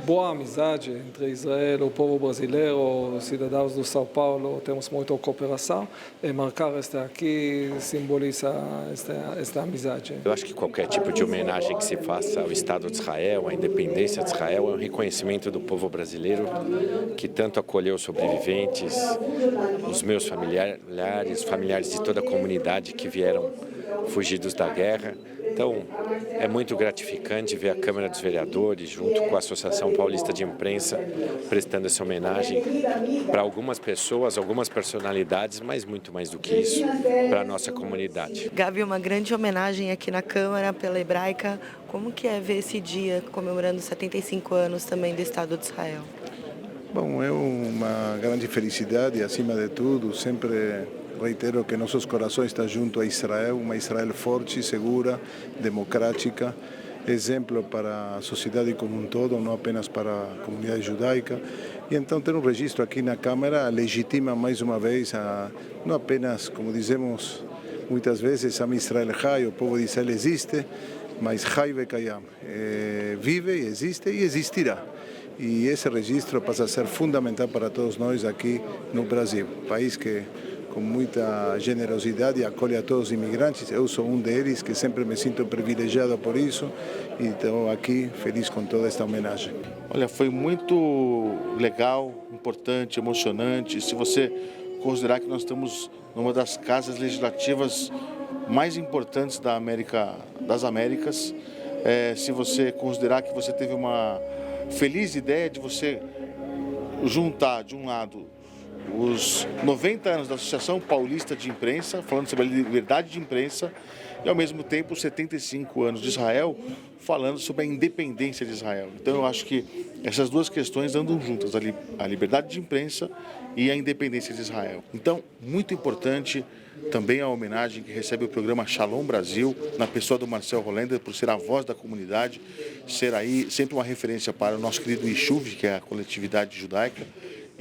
boa amizade entre Israel, o povo brasileiro, os cidadãos do São Paulo, temos muita cooperação. E marcar esta aqui simboliza esta amizade. Eu acho que qualquer tipo de homenagem que se faça ao Estado de Israel, à independência de Israel, é um reconhecimento do povo brasileiro que tanto acolheu os sobreviventes, os meus familiares de toda a comunidade que vieram fugidos da guerra. Então, é muito gratificante ver a Câmara dos Vereadores, junto com a Associação Paulista de Imprensa, prestando essa homenagem para algumas pessoas, algumas personalidades, mas muito mais do que isso, para a nossa comunidade. Gabi, uma grande homenagem aqui na Câmara pela Hebraica. Como que é ver esse dia comemorando 75 anos também do Estado de Israel? Bom, é uma grande felicidade, acima de tudo, sempre reitero que nossos corações estão junto a Israel, uma Israel forte, segura, democrática, exemplo para a sociedade como um todo, não apenas para a comunidade judaica. E então ter um registro aqui na Câmara legitima mais uma vez, não apenas, como dizemos muitas vezes, Am Israel Chai, o povo de Israel existe, mas Chai Vekayam, vive, existe e existirá. E esse registro passa a ser fundamental para todos nós aqui no Brasil, país que com muita generosidade acolhe a todos os imigrantes. Eu sou um deles, que sempre me sinto privilegiado por isso, e estou aqui feliz com toda esta homenagem. Olha, foi muito legal, importante, emocionante. Se você considerar que nós estamos numa das casas legislativas mais importantes das Américas, se você considerar que você teve uma feliz ideia de você juntar, de um lado, os 90 anos da Associação Paulista de Imprensa, falando sobre a liberdade de imprensa, e ao mesmo tempo os 75 anos de Israel, falando sobre a independência de Israel. Então eu acho que essas duas questões andam juntas, a liberdade de imprensa e a independência de Israel. Então, muito importante também a homenagem que recebe o programa Shalom Brasil, na pessoa do Marcel Rollender, por ser a voz da comunidade, ser aí sempre uma referência para o nosso querido Yishuv, que é a coletividade judaica.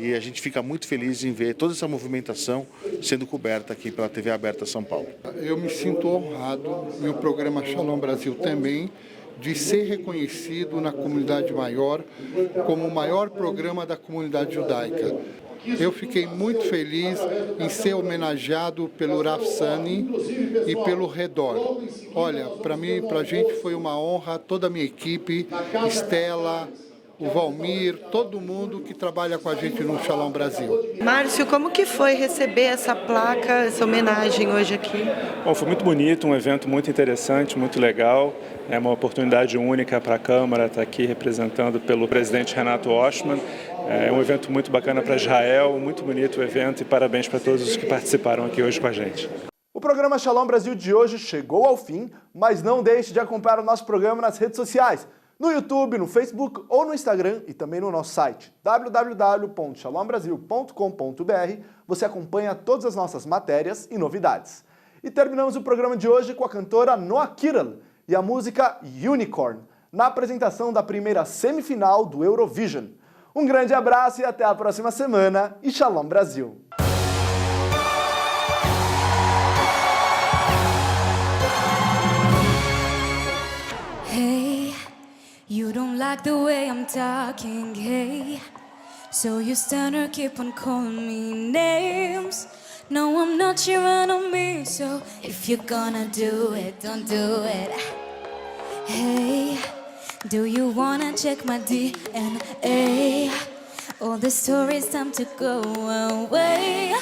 E a gente fica muito feliz em ver toda essa movimentação sendo coberta aqui pela TV Aberta São Paulo. Eu me sinto honrado, e o programa Shalom Brasil também, de ser reconhecido na comunidade maior como o maior programa da comunidade judaica. Eu fiquei muito feliz em ser homenageado pelo Rav Sani e pelo Redor. Olha, para mim, para a gente foi uma honra, toda a minha equipe, Estela, o Valmir, todo mundo que trabalha com a gente no Shalom Brasil. Márcio, como que foi receber essa placa, essa homenagem hoje aqui? Bom, foi muito bonito, um evento muito interessante, muito legal. É uma oportunidade única para a Câmara estar aqui representando pelo presidente Renato Oshman. É um evento muito bacana para Israel, muito bonito o evento e parabéns para todos os que participaram aqui hoje com a gente. O programa Shalom Brasil de hoje chegou ao fim, mas não deixe de acompanhar o nosso programa nas redes sociais, no YouTube, no Facebook ou no Instagram e também no nosso site www.shalombrasil.com.br. Você acompanha todas as nossas matérias e novidades. E terminamos o programa de hoje com a cantora Noa Kiral e a música Unicorn, na apresentação da primeira semifinal do Eurovision. Um grande abraço e até a próxima semana e Shalom Brasil! Hey, you don't like the way I'm talking, hey, so you stand or keep on calling me names. No, I'm not your enemy, so if you're gonna do it, don't do it. Hey, do you wanna check my DNA? All the stories time to go away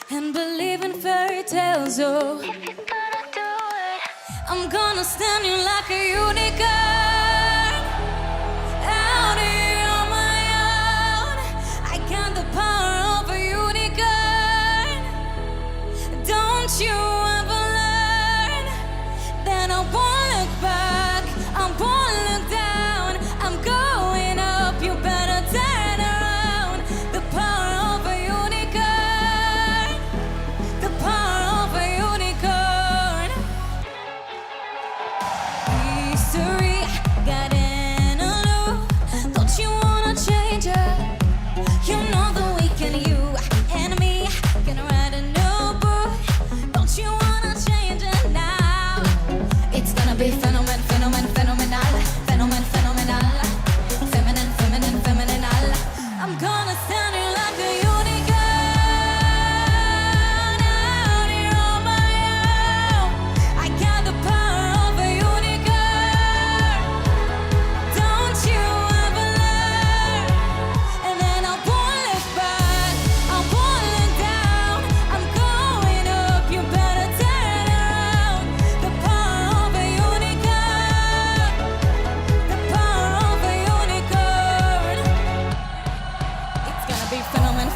and believe in fairy tales, oh. If you're gonna do it, I'm gonna stand you like a unicorn. Out here on my own, I got the power of a unicorn. Don't you ever learn that I won't look back, I won't look down, I'm going up, you better turn around. The power of a unicorn, the power of a unicorn. History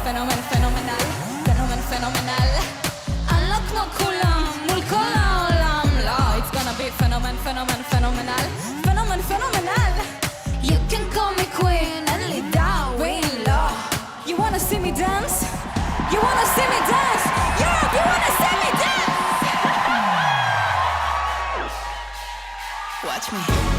פנומן, פנומנל, פנומן, פנומנל. אני לא כמו כולם, מול כל העולם, לא. It's gonna be phenomen, phenomen, phenomenal, phenomen, phenomenal. You can call me queen and lead Darwin law. You wanna see me dance? You wanna see me dance? Europe, you wanna see me dance? Watch me.